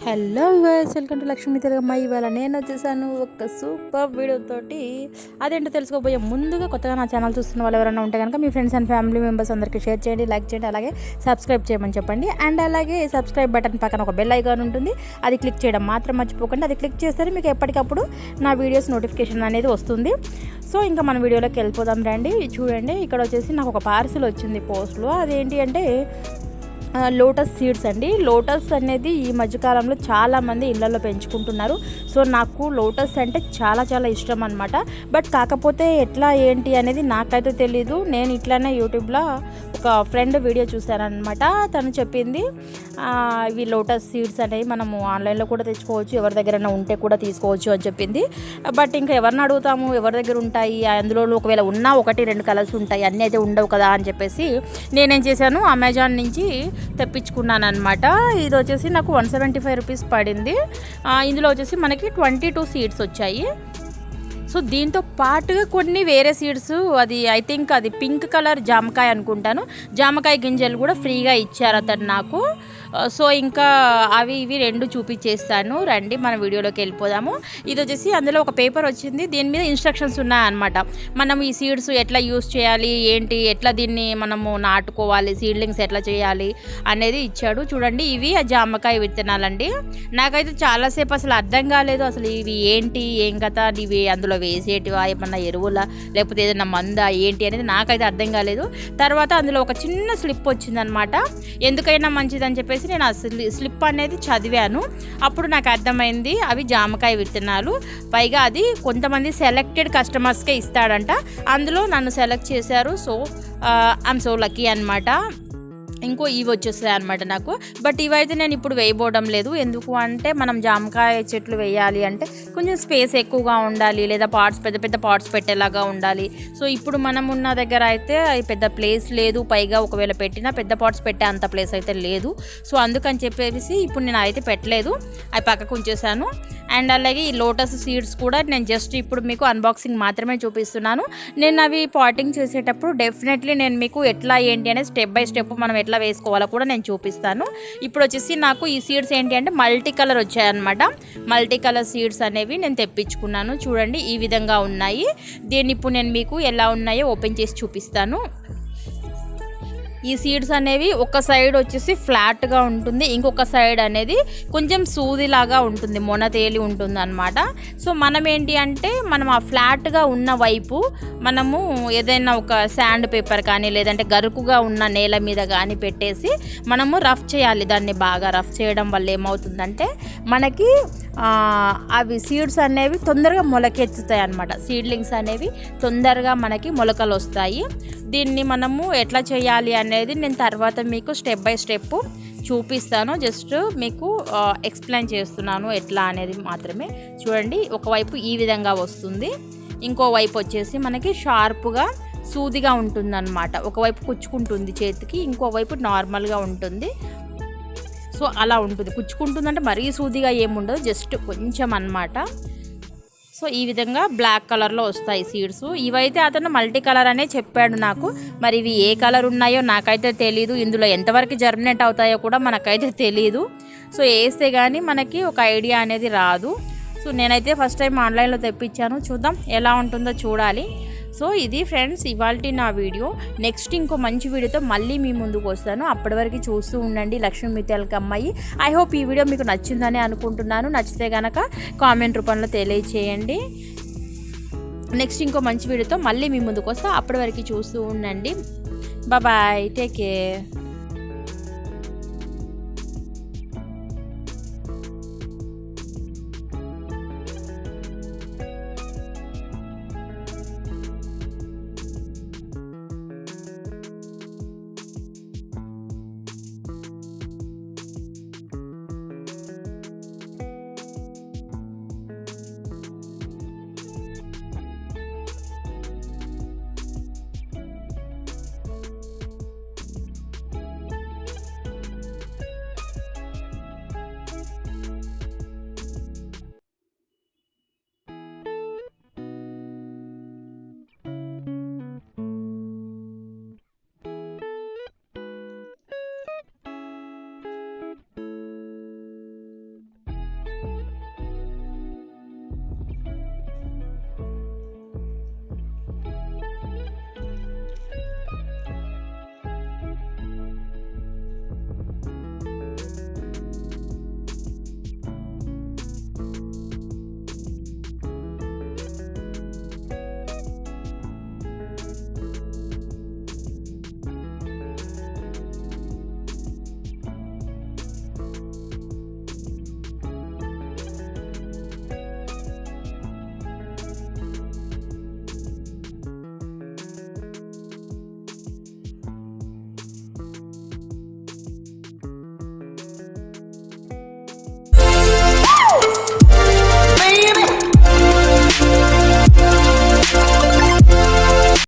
Hello viewers, welcome to Lakshmi thelugammayi. ఇవాళ నేను వచ్చేసాను ఒక సూపర్ వీడియోతోటి. అదేంటో తెలుసుకోబోయే ముందుగా కొత్తగా నా ఛానల్ చూస్తున్న వాళ్ళు ఎవరైనా ఉంటే కనుక మీ ఫ్రెండ్స్ అండ్ ఫ్యామిలీ మెంబర్స్ అందరికీ షేర్ చేయండి, లైక్ చేయండి, అలాగే సబ్స్క్రైబ్ చేయమని చెప్పండి. అండ్ అలాగే సబ్స్క్రైబ్ బటన్ పక్కన ఒక బెల్ ఐకాన్ ఉంటుంది, అది క్లిక్ చేయడం మాత్రం మర్చిపోకండి. అది క్లిక్ చేస్తే మీకు ఎప్పటికప్పుడు నా వీడియోస్ నోటిఫికేషన్ అనేది వస్తుంది. సో ఇంకా మన వీడియోలోకి వెళ్ళిపోదాం రండి. చూడండి, ఇక్కడ వచ్చేసి నాకు ఒక పార్సిల్ వచ్చింది పోస్ట్లో. అదేంటి అంటే లోటస్ సీడ్స్ అండి. లోటస్ అనేది ఈ మధ్యకాలంలో చాలామంది ఇళ్లలో పెంచుకుంటున్నారు. సో నాకు లోటస్ అంటే చాలా చాలా ఇష్టం అనమాట. బట్ కాకపోతే ఎట్లా ఏంటి అనేది నాకైతే తెలీదు. నేను ఇట్లానే యూట్యూబ్లో ఒక ఫ్రెండ్ వీడియో చూశానమాట. తను చెప్పింది ఇవి లోటస్ సీడ్స్ అనేవి మనము ఆన్లైన్లో కూడా తెచ్చుకోవచ్చు, ఎవరి దగ్గరైనా ఉంటే కూడా తీసుకోవచ్చు అని చెప్పింది. బట్ ఇంకా ఎవరిని అడుగుతాము, ఎవరి దగ్గర ఉంటాయి, అందులో ఒకవేళ ఉన్నా 1-2 కలర్స్ ఉంటాయి, అన్నీ అయితే ఉండవు కదా అని చెప్పేసి నేనేం చేశాను, అమెజాన్ నుంచి తెప్పించుకున్నాను అనమాట. ఇది వచ్చేసి నాకు 175 రూపీస్ పడింది. ఇందులో వచ్చేసి మనకి 22 సీడ్స్ వచ్చాయి. సో దీంతో పాటుగా కొన్ని వేరే సీడ్స్, అది ఐ థింక్ అది పింక్ కలర్ జామకాయ అనుకుంటాను, జామకాయ గింజలు కూడా ఫ్రీగా ఇచ్చారు అతను నాకు. సో ఇంకా అవి ఇవి 2 చూపించేస్తాను రండి, మన వీడియోలోకి వెళ్ళిపోదాము. ఇది వచ్చేసి అందులో ఒక పేపర్ వచ్చింది, దీని మీద ఇన్స్ట్రక్షన్స్ ఉన్నాయన్నమాట. మనం ఈ సీడ్స్ ఎట్లా యూస్ చేయాలి, ఏంటి, ఎట్లా దీన్ని మనము నాటుకోవాలి, సీడ్లింగ్స్ ఎట్లా చేయాలి అనేది ఇచ్చాడు. చూడండి, ఇవి ఆ జామకాయ విత్తనాలండి. నాకైతే చాలాసేపు అసలు అర్థం కాలేదు, అసలు ఇవి ఏంటి, ఏం కథ, ఇవి అందులో వేసేటివా, ఏమన్నా ఎరువులా, లేకపోతే ఏదైనా మందా, ఏంటి అనేది నాకైతే అర్థం కాలేదు. తర్వాత అందులో ఒక చిన్న స్లిప్ వచ్చిందనమాట. ఎందుకైనా మంచిదని చెప్పేసి నేను ఆ స్లిప్ అనేది చదివాను. అప్పుడు నాకు అర్థమైంది అవి జామకాయ విత్తనాలు. పైగా అది కొంతమంది సెలెక్టెడ్ కస్టమర్స్కే ఇస్తాడంట. అందులో నన్ను సెలెక్ట్ చేశారు. సో ఐఎమ్ సో లక్కీ అనమాట. ఇంకో ఇవి వచ్చేస్తాయి అనమాట నాకు. బట్ ఇవైతే నేను ఇప్పుడు వేయబోవడం లేదు. ఎందుకు అంటే మనం జామకాయ చెట్లు వేయాలి అంటే కొంచెం స్పేస్ ఎక్కువగా ఉండాలి, లేదా పాట్స్ పెద్ద పెద్ద పాట్స్ పెట్టేలాగా ఉండాలి. సో ఇప్పుడు మనం ఉన్న దగ్గర అయితే పెద్ద ప్లేస్ లేదు. పైగా ఒకవేళ పెట్టినా పెద్ద పాట్స్ పెట్టే అంత ప్లేస్ అయితే లేదు. సో అందుకని చెప్పేసి ఇప్పుడు నేను అయితే పెట్టలేదు, అవి పక్కకు ఉంచేసాను. అండ్ అలాగే ఈ లోటస్ సీడ్స్ కూడా నేను జస్ట్ ఇప్పుడు మీకు అన్బాక్సింగ్ మాత్రమే చూపిస్తున్నాను. నేను అవి పాటింగ్ చేసేటప్పుడు డెఫినెట్లీ నేను మీకు ఎట్లా ఏంటి అనేది స్టెప్ బై స్టెప్ మనం ఎట్లా వేసుకోవాలో కూడా నేను చూపిస్తాను. ఇప్పుడు వచ్చేసి నాకు ఈ సీడ్స్ ఏంటి అంటే మల్టీ కలర్ వచ్చాయన్నమాట. మల్టీ కలర్ సీడ్స్ అనేవి నేను తెప్పించుకున్నాను. చూడండి, ఈ విధంగా ఉన్నాయి. దీన్ని ఇప్పుడు నేను మీకు ఎలా ఉన్నాయో ఓపెన్ చేసి చూపిస్తాను. ఈ సీడ్స్ అనేవి ఒక సైడ్ వచ్చేసి ఫ్లాట్గా ఉంటుంది, ఇంకొక సైడ్ అనేది కొంచెం సూదిలాగా ఉంటుంది, మొన తేలి ఉంటుంది అనమాట. సో మనం ఏంటి అంటే మనం ఆ ఫ్లాట్గా ఉన్న వైపు మనము ఏదైనా ఒక శాండ్ పేపర్ కానీ లేదంటే గరుకుగా ఉన్న నేల మీద కానీ పెట్టేసి మనము రఫ్ చేయాలి. దాన్ని బాగా రఫ్ చేయడం వల్ల ఏమవుతుందంటే మనకి అవి సీడ్స్ అనేవి తొందరగా మొలకెత్తుతాయి అన్నమాట. సీడ్లింగ్స్ అనేవి తొందరగా మనకి మొలకలు వస్తాయి. దీన్ని మనము ఎట్లా చేయాలి అనేది నేను తర్వాత మీకు స్టెప్ బై స్టెప్ చూపిస్తాను. జస్ట్ మీకు ఎక్స్ప్లెయిన్ చేస్తున్నాను ఎట్లా అనేది మాత్రమే. చూడండి, ఒకవైపు ఈ విధంగా వస్తుంది, ఇంకోవైపు వచ్చేసి మనకి షార్ప్గా సూదిగా ఉంటుందన్నమాట. ఒకవైపు కుచ్చుకుంటుంది చేతికి, ఇంకోవైపు నార్మల్గా ఉంటుంది. సో అలా ఉంటుంది. కుచ్చుకుంటుందంటే మరీ సూదిగా ఏముండదు, జస్ట్ కొంచెం అన్నమాట. సో ఈ విధంగా బ్లాక్ కలర్లో వస్తాయి సీడ్స్. ఇవైతే అతను మల్టీ కలర్ అనే చెప్పాడు నాకు. మరి ఇవి ఏ కలర్ ఉన్నాయో నాకైతే తెలీదు. ఇందులో ఎంతవరకు జర్మినేట్ అవుతాయో కూడా మనకైతే తెలీదు. సో వేస్తే కానీ మనకి ఒక ఐడియా అనేది రాదు. సో నేనైతే ఫస్ట్ టైం ఆన్లైన్లో తెప్పించాను, చూద్దాం ఎలా ఉంటుందో చూడాలి. సో ఇది ఫ్రెండ్స్ ఇవాల్టి నా వీడియో. నెక్స్ట్ ఇంకో మంచి వీడియోతో మళ్ళీ మీ ముందుకు వస్తాను. అప్పటి వరకు చూస్తూ ఉండండి లక్ష్మి thelugammayi. ఐ హోప్ ఈ వీడియో మీకు నచ్చిందని అనుకుంటున్నాను. నచ్చితే కనుక కామెంట్ రూపంలో తెలియచేయండి. నెక్స్ట్ ఇంకో మంచి వీడియోతో మళ్ళీ మీ ముందుకు వస్తా. అప్పటి వరకు చూస్తూ ఉండండి. Bye, take care.